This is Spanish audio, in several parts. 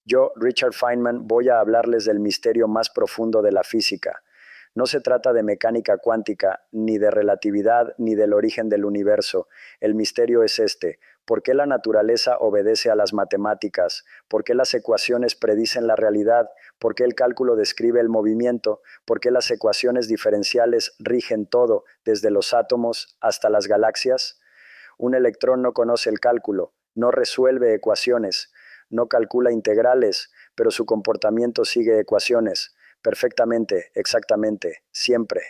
Yo, Richard Feynman, voy a hablarles del misterio más profundo de la física. No se trata de mecánica cuántica, ni de relatividad, ni del origen del universo. El misterio es este: ¿por qué la naturaleza obedece a las matemáticas? ¿Por qué las ecuaciones predicen la realidad? ¿Por qué el cálculo describe el movimiento? ¿Por qué las ecuaciones diferenciales rigen todo, desde los átomos hasta las galaxias? Un electrón no conoce el cálculo, no resuelve ecuaciones, no calcula integrales, pero su comportamiento sigue ecuaciones, perfectamente, exactamente, siempre.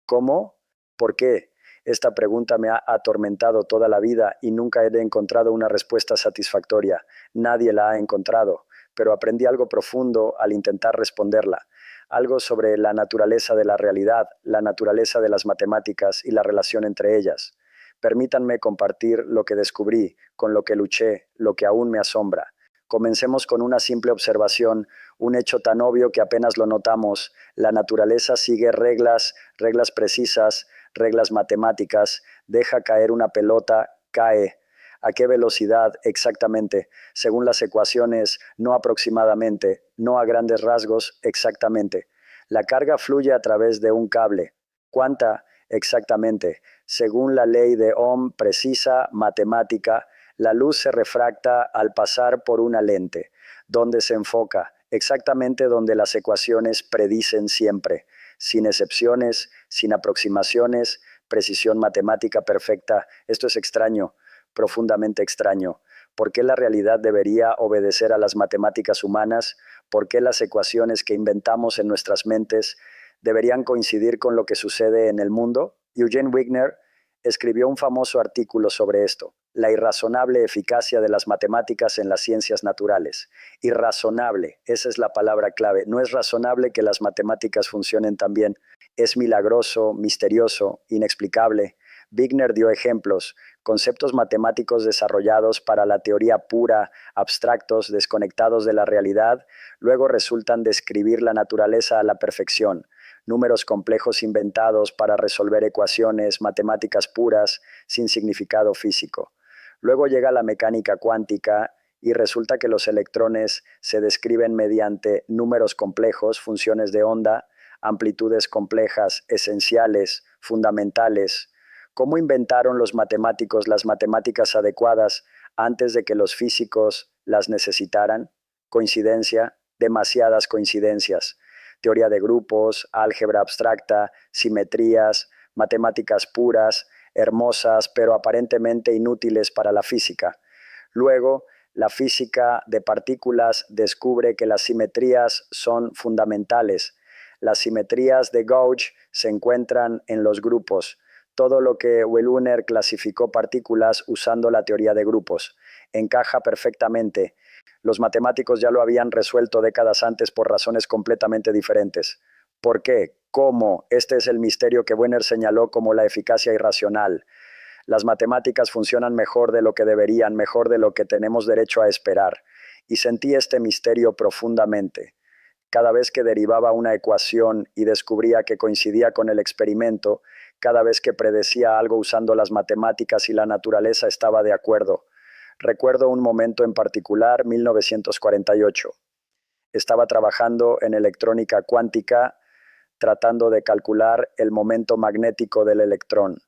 ¿Cómo? ¿Por qué? Esta pregunta me ha atormentado toda la vida y nunca he encontrado una respuesta satisfactoria. Nadie la ha encontrado, pero aprendí algo profundo al intentar responderla. Algo sobre la naturaleza de la realidad, la naturaleza de las matemáticas y la relación entre ellas. Permítanme compartir lo que descubrí, con lo que luché, lo que aún me asombra. Comencemos con una simple observación, un hecho tan obvio que apenas lo notamos. La naturaleza sigue reglas, reglas precisas, reglas matemáticas. Deja caer una pelota, cae. ¿A qué velocidad exactamente? Según las ecuaciones, no aproximadamente, no a grandes rasgos, exactamente. La carga fluye a través de un cable. ¿Cuánta? Exactamente. Según la ley de Ohm precisa, matemática, la luz se refracta al pasar por una lente, donde se enfoca, exactamente donde las ecuaciones predicen siempre, sin excepciones, sin aproximaciones, precisión matemática perfecta. Esto es extraño, profundamente extraño. ¿Por qué la realidad debería obedecer a las matemáticas humanas? ¿Por qué las ecuaciones que inventamos en nuestras mentes deberían coincidir con lo que sucede en el mundo? Eugene Wigner escribió un famoso artículo sobre esto: la irrazonable eficacia de las matemáticas en las ciencias naturales. Irrazonable, esa es la palabra clave. No es razonable que las matemáticas funcionen tan bien. Es milagroso, misterioso, inexplicable. Wigner dio ejemplos: conceptos matemáticos desarrollados para la teoría pura, abstractos, desconectados de la realidad, luego resultan describir la naturaleza a la perfección. Números complejos inventados para resolver ecuaciones, matemáticas puras, sin significado físico. Luego llega la mecánica cuántica y resulta que los electrones se describen mediante números complejos, funciones de onda, amplitudes complejas, esenciales, fundamentales. ¿Cómo inventaron los matemáticos las matemáticas adecuadas antes de que los físicos las necesitaran? Coincidencia, demasiadas coincidencias. Teoría de grupos, álgebra abstracta, simetrías, matemáticas puras, hermosas, pero aparentemente inútiles para la física. Luego, la física de partículas descubre que las simetrías son fundamentales. Las simetrías de Gauge se encuentran en los grupos. Todo lo que Wheeler clasificó partículas usando la teoría de grupos encaja perfectamente. Los matemáticos ya lo habían resuelto décadas antes por razones completamente diferentes. ¿Por qué? ¿Cómo? Este es el misterio que Wheeler señaló como la eficacia irracional. Las matemáticas funcionan mejor de lo que deberían, mejor de lo que tenemos derecho a esperar. Y sentí este misterio profundamente. Cada vez que derivaba una ecuación y descubría que coincidía con el experimento, cada vez que predecía algo usando las matemáticas y la naturaleza estaba de acuerdo. Recuerdo un momento en particular, 1948. Estaba trabajando en electrónica cuántica, tratando de calcular el momento magnético del electrón.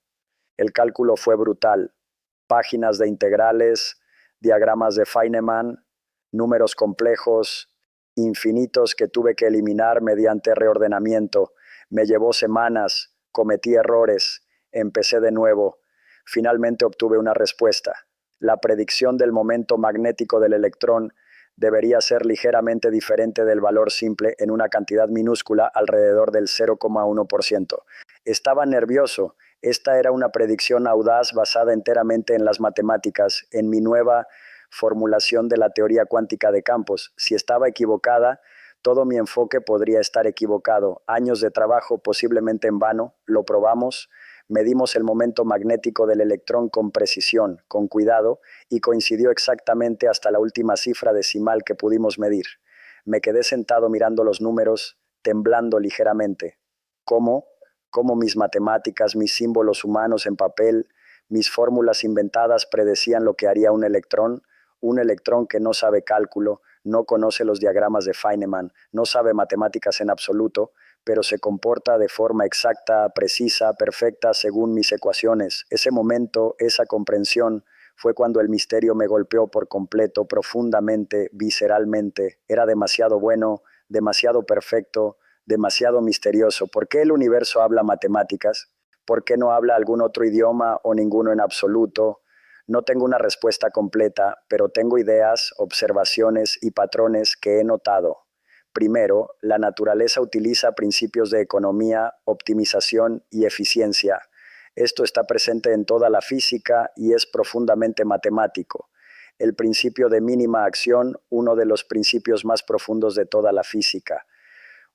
El cálculo fue brutal. Páginas de integrales, diagramas de Feynman, números complejos, infinitos que tuve que eliminar mediante reordenamiento. Me llevó semanas, cometí errores, empecé de nuevo. Finalmente obtuve una respuesta. La predicción del momento magnético del electrón debería ser ligeramente diferente del valor simple en una cantidad minúscula, alrededor del 0,1%. Estaba nervioso. Esta era una predicción audaz basada enteramente en las matemáticas, en mi nueva formulación de la teoría cuántica de campos. Si estaba equivocada, todo mi enfoque podría estar equivocado. Años de trabajo posiblemente en vano. Lo probamos. Medimos el momento magnético del electrón con precisión, con cuidado, y coincidió exactamente hasta la última cifra decimal que pudimos medir. Me quedé sentado mirando los números, temblando ligeramente. ¿Cómo? ¿Cómo mis matemáticas, mis símbolos humanos en papel, mis fórmulas inventadas predecían lo que haría un electrón que no sabe cálculo, no conoce los diagramas de Feynman, no sabe matemáticas en absoluto, pero se comporta de forma exacta, precisa, perfecta según mis ecuaciones. Ese momento, esa comprensión, fue cuando el misterio me golpeó por completo, profundamente, visceralmente. Era demasiado bueno, demasiado perfecto, demasiado misterioso. ¿Por qué el universo habla matemáticas? ¿Por qué no habla algún otro idioma o ninguno en absoluto? No tengo una respuesta completa, pero tengo ideas, observaciones y patrones que he notado. Primero, la naturaleza utiliza principios de economía, optimización y eficiencia. Esto está presente en toda la física y es profundamente matemático. El principio de mínima acción, uno de los principios más profundos de toda la física.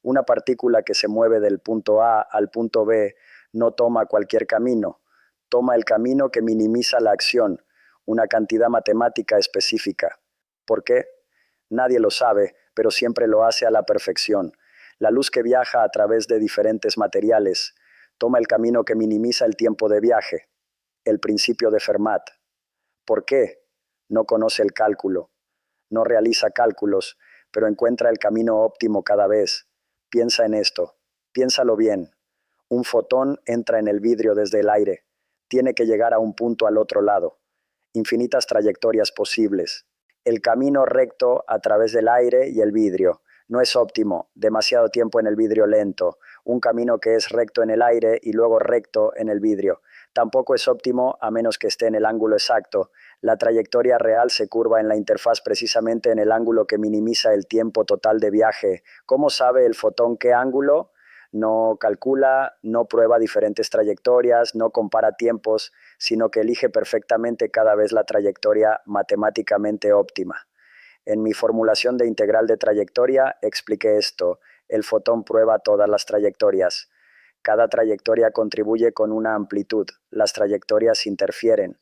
Una partícula que se mueve del punto A al punto B no toma cualquier camino, toma el camino que minimiza la acción, una cantidad matemática específica. ¿Por qué? Nadie lo sabe, pero siempre lo hace a la perfección. La luz que viaja a través de diferentes materiales toma el camino que minimiza el tiempo de viaje, el principio de Fermat. ¿Por qué? No conoce el cálculo, no realiza cálculos, pero encuentra el camino óptimo cada vez. Piensa en esto, piénsalo bien. Un fotón entra en el vidrio desde el aire, tiene que llegar a un punto al otro lado. Infinitas trayectorias posibles. El camino recto a través del aire y el vidrio. No es óptimo, demasiado tiempo en el vidrio lento, un camino que es recto en el aire y luego recto en el vidrio. Tampoco es óptimo a menos que esté en el ángulo exacto. La trayectoria real se curva en la interfaz precisamente en el ángulo que minimiza el tiempo total de viaje. ¿Cómo sabe el fotón qué ángulo? No calcula, no prueba diferentes trayectorias, no compara tiempos, sino que elige perfectamente cada vez la trayectoria matemáticamente óptima. En mi formulación de integral de trayectoria expliqué esto. El fotón prueba todas las trayectorias. Cada trayectoria contribuye con una amplitud. Las trayectorias interfieren.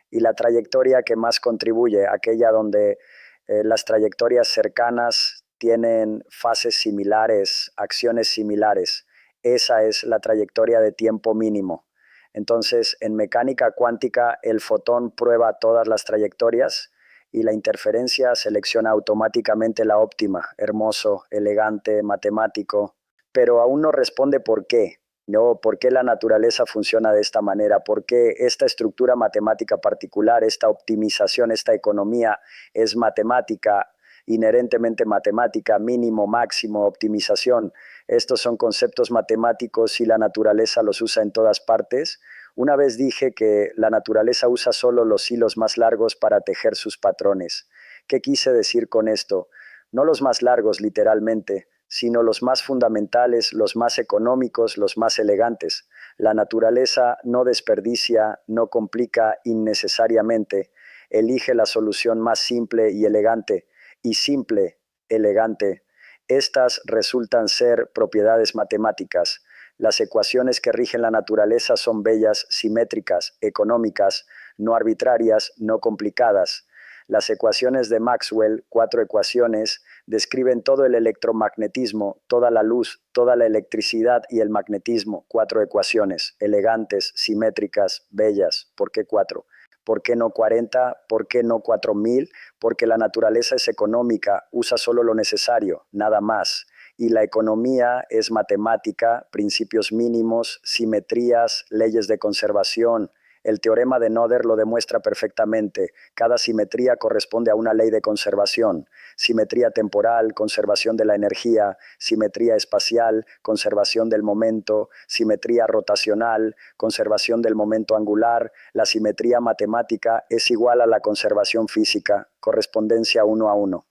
Y la trayectoria que más contribuye, aquella donde las trayectorias cercanas tienen fases similares, acciones similares, esa es la trayectoria de tiempo mínimo. Entonces, en mecánica cuántica, el fotón prueba todas las trayectorias y la interferencia selecciona automáticamente la óptima. Hermoso, elegante, matemático, pero aún no responde por qué. No, ¿por qué la naturaleza funciona de esta manera? ¿Por qué esta estructura matemática particular, esta optimización, esta economía es matemática, inherentemente matemática, mínimo, máximo, optimización? Estos son conceptos matemáticos y la naturaleza los usa en todas partes. Una vez dije que la naturaleza usa solo los hilos más largos para tejer sus patrones. ¿Qué quise decir con esto? No los más largos literalmente, sino los más fundamentales, los más económicos, los más elegantes. La naturaleza no desperdicia, no complica innecesariamente, elige la solución más simple y elegante, y simple, elegante. Estas resultan ser propiedades matemáticas. Las ecuaciones que rigen la naturaleza son bellas, simétricas, económicas, no arbitrarias, no complicadas. Las ecuaciones de Maxwell, 4 ecuaciones, describen todo el electromagnetismo, toda la luz, toda la electricidad y el magnetismo. 4 ecuaciones, elegantes, simétricas, bellas. ¿Por qué 4? ¿Por qué no 40? ¿Por qué no 4000? Porque la naturaleza es económica, usa solo lo necesario, nada más. Y la economía es matemática, principios mínimos, simetrías, leyes de conservación. El teorema de Noether lo demuestra perfectamente. Cada simetría corresponde a una ley de conservación. Simetría temporal, conservación de la energía. Simetría espacial, conservación del momento. Simetría rotacional, conservación del momento angular. La simetría matemática es igual a la conservación física. Correspondencia 1 a 1.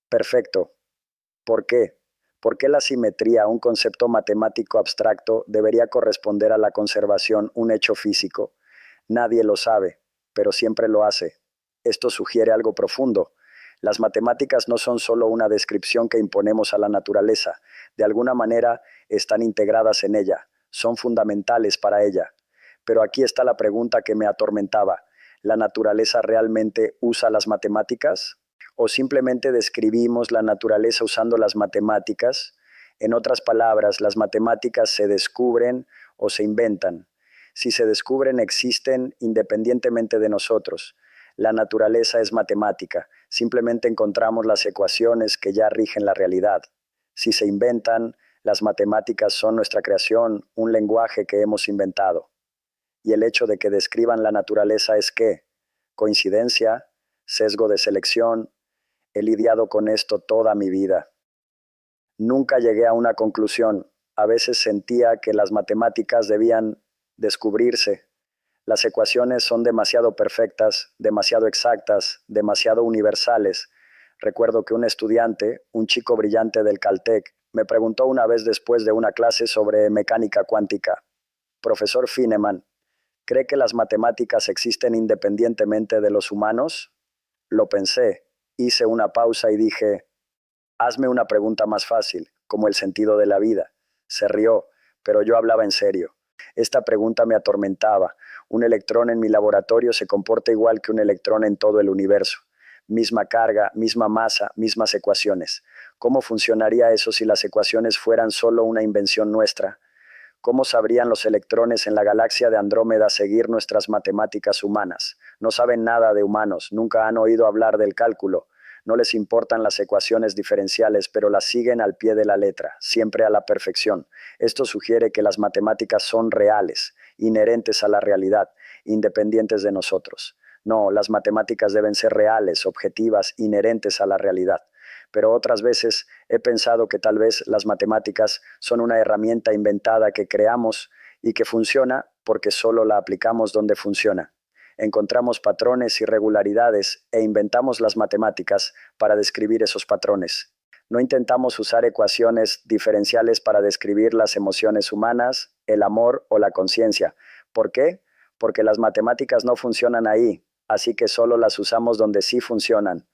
Perfecto. ¿Por qué? ¿Por qué la simetría, un concepto matemático abstracto, debería corresponder a la conservación, un hecho físico? Nadie lo sabe, pero siempre lo hace. Esto sugiere algo profundo. Las matemáticas no son solo una descripción que imponemos a la naturaleza. De alguna manera están integradas en ella, son fundamentales para ella. Pero aquí está la pregunta que me atormentaba. ¿La naturaleza realmente usa las matemáticas? ¿O simplemente describimos la naturaleza usando las matemáticas? En otras palabras, las matemáticas se descubren o se inventan. Si se descubren, existen independientemente de nosotros. La naturaleza es matemática. Simplemente encontramos las ecuaciones que ya rigen la realidad. Si se inventan, las matemáticas son nuestra creación, un lenguaje que hemos inventado. Y el hecho de que describan la naturaleza es ¿qué? Coincidencia, sesgo de selección. He lidiado con esto toda mi vida. Nunca llegué a una conclusión. A veces sentía que las matemáticas debían descubrirse. Las ecuaciones son demasiado perfectas, demasiado exactas, demasiado universales. Recuerdo que un estudiante, un chico brillante del Caltech, me preguntó una vez después de una clase sobre mecánica cuántica: Profesor Feynman, ¿cree que las matemáticas existen independientemente de los humanos? Lo pensé, hice una pausa y dije: hazme una pregunta más fácil, como el sentido de la vida. Se rió, pero yo hablaba en serio. Esta pregunta me atormentaba. Un electrón en mi laboratorio se comporta igual que un electrón en todo el universo. Misma carga, misma masa, mismas ecuaciones. ¿Cómo funcionaría eso si las ecuaciones fueran solo una invención nuestra? ¿Cómo sabrían los electrones en la galaxia de Andrómeda seguir nuestras matemáticas humanas? No saben nada de humanos, nunca han oído hablar del cálculo. No les importan las ecuaciones diferenciales, pero las siguen al pie de la letra, siempre a la perfección. Esto sugiere que las matemáticas son reales, inherentes a la realidad, independientes de nosotros. No, las matemáticas deben ser reales, objetivas, inherentes a la realidad. Pero otras veces he pensado que tal vez las matemáticas son una herramienta inventada que creamos y que funciona porque solo la aplicamos donde funciona. Encontramos patrones y regularidades e inventamos las matemáticas para describir esos patrones. No intentamos usar ecuaciones diferenciales para describir las emociones humanas, el amor o la conciencia. ¿Por qué? Porque las matemáticas no funcionan ahí, así que solo las usamos donde sí funcionan.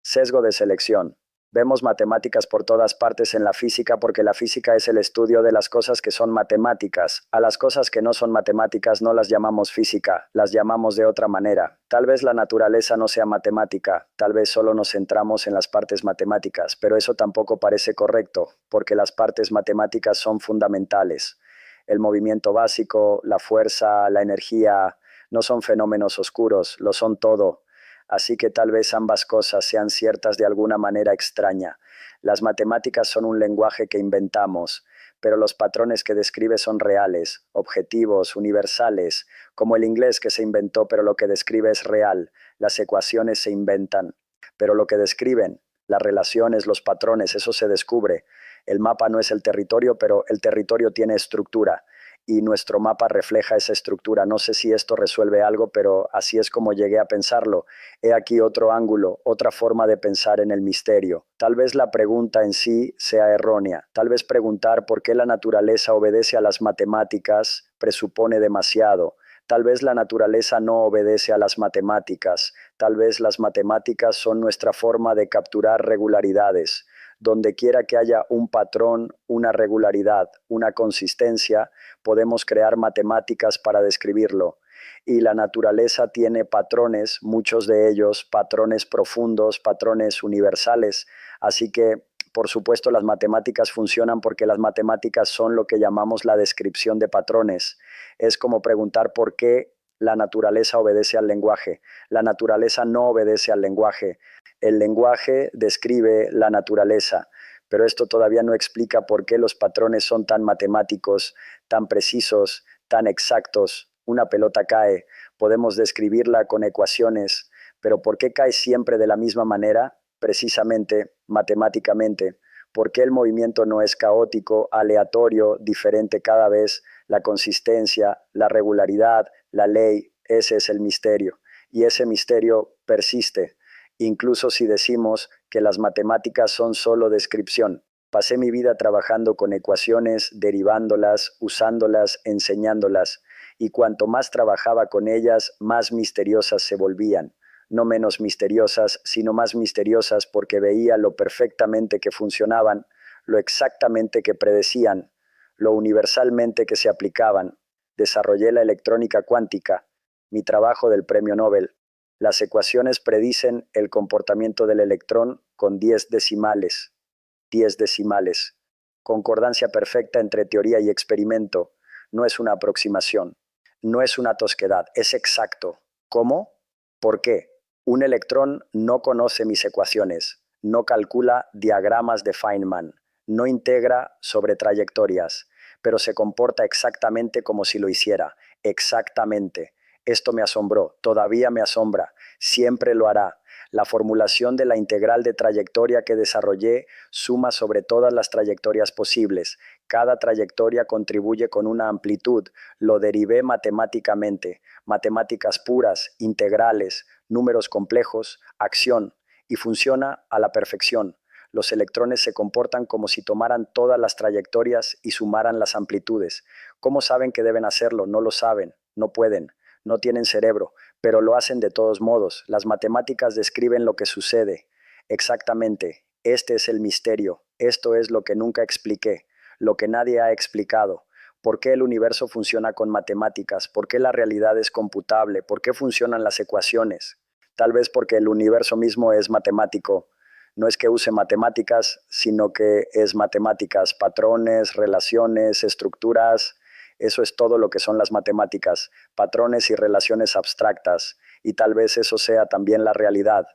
Sesgo de selección. Vemos matemáticas por todas partes en la física porque la física es el estudio de las cosas que son matemáticas. A las cosas que no son matemáticas no las llamamos física, las llamamos de otra manera. Tal vez la naturaleza no sea matemática, tal vez solo nos centramos en las partes matemáticas, pero eso tampoco parece correcto, porque las partes matemáticas son fundamentales. El movimiento básico, la fuerza, la energía, no son fenómenos oscuros, lo son todo. Así que tal vez ambas cosas sean ciertas de alguna manera extraña. Las matemáticas son un lenguaje que inventamos, pero los patrones que describe son reales, objetivos, universales, como el inglés que se inventó, pero lo que describe es real. Las ecuaciones se inventan, pero lo que describen, las relaciones, los patrones, eso se descubre. El mapa no es el territorio, pero el territorio tiene estructura. Y nuestro mapa refleja esa estructura. No sé si esto resuelve algo, pero así es como llegué a pensarlo. He aquí otro ángulo, otra forma de pensar en el misterio. Tal vez la pregunta en sí sea errónea. Tal vez preguntar por qué la naturaleza obedece a las matemáticas presupone demasiado. Tal vez la naturaleza no obedece a las matemáticas. Tal vez las matemáticas son nuestra forma de capturar regularidades. Donde quiera que haya un patrón, una regularidad, una consistencia, podemos crear matemáticas para describirlo. Y la naturaleza tiene patrones, muchos de ellos patrones profundos, patrones universales. Así que, por supuesto, las matemáticas funcionan porque las matemáticas son lo que llamamos la descripción de patrones. Es como preguntar por qué la naturaleza obedece al lenguaje. La naturaleza no obedece al lenguaje. El lenguaje describe la naturaleza, pero esto todavía no explica por qué los patrones son tan matemáticos, tan precisos, tan exactos. Una pelota cae, podemos describirla con ecuaciones, pero ¿por qué cae siempre de la misma manera? Precisamente, matemáticamente. ¿Por qué el movimiento no es caótico, aleatorio, diferente cada vez? La consistencia, la regularidad, la ley, ese es el misterio. Y ese misterio persiste. Incluso si decimos que las matemáticas son solo descripción. Pasé mi vida trabajando con ecuaciones, derivándolas, usándolas, enseñándolas, y cuanto más trabajaba con ellas, más misteriosas se volvían. No menos misteriosas, sino más misteriosas porque veía lo perfectamente que funcionaban, lo exactamente que predecían, lo universalmente que se aplicaban. Desarrollé la electrónica cuántica, mi trabajo del premio Nobel. Las ecuaciones predicen el comportamiento del electrón con 10 decimales. 10 decimales. Concordancia perfecta entre teoría y experimento. No es una aproximación. No es una tosquedad, es exacto. ¿Cómo? ¿Por qué? Un electrón no conoce mis ecuaciones, no calcula diagramas de Feynman, no integra sobre trayectorias, pero se comporta exactamente como si lo hiciera, exactamente. Esto me asombró, todavía me asombra, siempre lo hará. La formulación de la integral de trayectoria que desarrollé suma sobre todas las trayectorias posibles. Cada trayectoria contribuye con una amplitud. Lo derivé matemáticamente. Matemáticas puras, integrales, números complejos, acción. Y funciona a la perfección. Los electrones se comportan como si tomaran todas las trayectorias y sumaran las amplitudes. ¿Cómo saben que deben hacerlo? No lo saben, no pueden, no tienen cerebro, pero lo hacen de todos modos. Las matemáticas describen lo que sucede. Exactamente, este es el misterio, esto es lo que nunca expliqué, lo que nadie ha explicado. ¿Por qué el universo funciona con matemáticas? ¿Por qué la realidad es computable? ¿Por qué funcionan las ecuaciones? Tal vez porque el universo mismo es matemático. No es que use matemáticas, sino que es matemáticas, patrones, relaciones, estructuras. Eso es todo lo que son las matemáticas, patrones y relaciones abstractas, y tal vez eso sea también la realidad,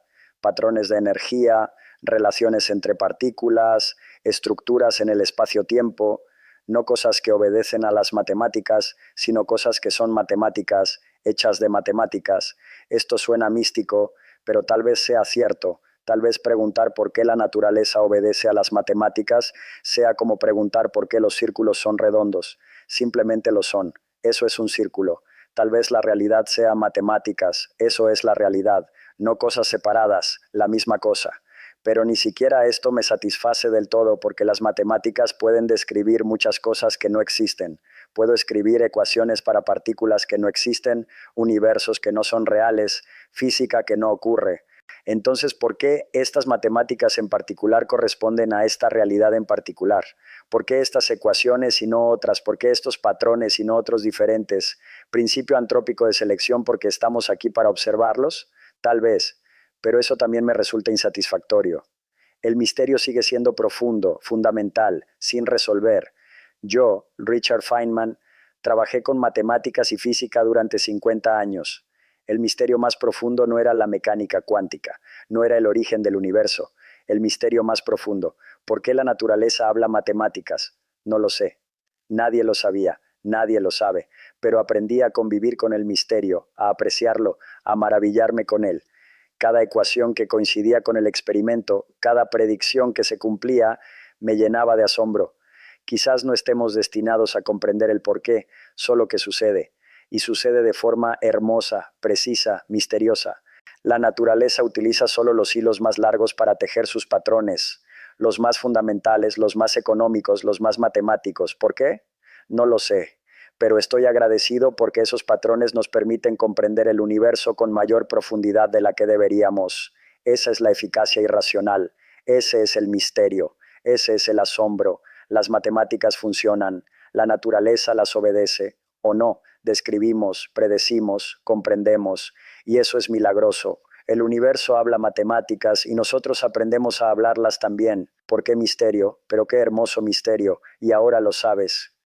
patrones de energía, relaciones entre partículas, estructuras en el espacio-tiempo, no cosas que obedecen a las matemáticas, sino cosas que son matemáticas, hechas de matemáticas. Esto suena místico, pero tal vez sea cierto. Tal vez preguntar por qué la naturaleza obedece a las matemáticas sea como preguntar por qué los círculos son redondos. Simplemente lo son. Eso es un círculo. Tal vez la realidad sea matemáticas. Eso es la realidad. No cosas separadas, la misma cosa. Pero ni siquiera esto me satisface del todo porque las matemáticas pueden describir muchas cosas que no existen. Puedo escribir ecuaciones para partículas que no existen, universos que no son reales, física que no ocurre. Entonces, ¿por qué estas matemáticas en particular corresponden a esta realidad en particular? ¿Por qué estas ecuaciones y no otras? ¿Por qué estos patrones y no otros diferentes? ¿Principio antrópico de selección porque estamos aquí para observarlos? Tal vez, pero eso también me resulta insatisfactorio. El misterio sigue siendo profundo, fundamental, sin resolver. Yo, Richard Feynman, trabajé con matemáticas y física durante 50 años. El misterio más profundo no era la mecánica cuántica, no era el origen del universo. El misterio más profundo, ¿por qué la naturaleza habla matemáticas? No lo sé. Nadie lo sabía, nadie lo sabe, pero aprendí a convivir con el misterio, a apreciarlo, a maravillarme con él. Cada ecuación que coincidía con el experimento, cada predicción que se cumplía, me llenaba de asombro. Quizás no estemos destinados a comprender el porqué, solo que sucede, y sucede de forma hermosa, precisa, misteriosa. La naturaleza utiliza solo los hilos más largos para tejer sus patrones, los más fundamentales, los más económicos, los más matemáticos. ¿Por qué? No lo sé, pero estoy agradecido porque esos patrones nos permiten comprender el universo con mayor profundidad de la que deberíamos. Esa es la eficacia irracional, ese es el misterio, ese es el asombro. Las matemáticas funcionan, la naturaleza las obedece, o no, describimos, predecimos, comprendemos, y eso es milagroso. El universo habla matemáticas y nosotros aprendemos a hablarlas también. ¿Por qué misterio? Pero qué hermoso misterio, y ahora lo sabes.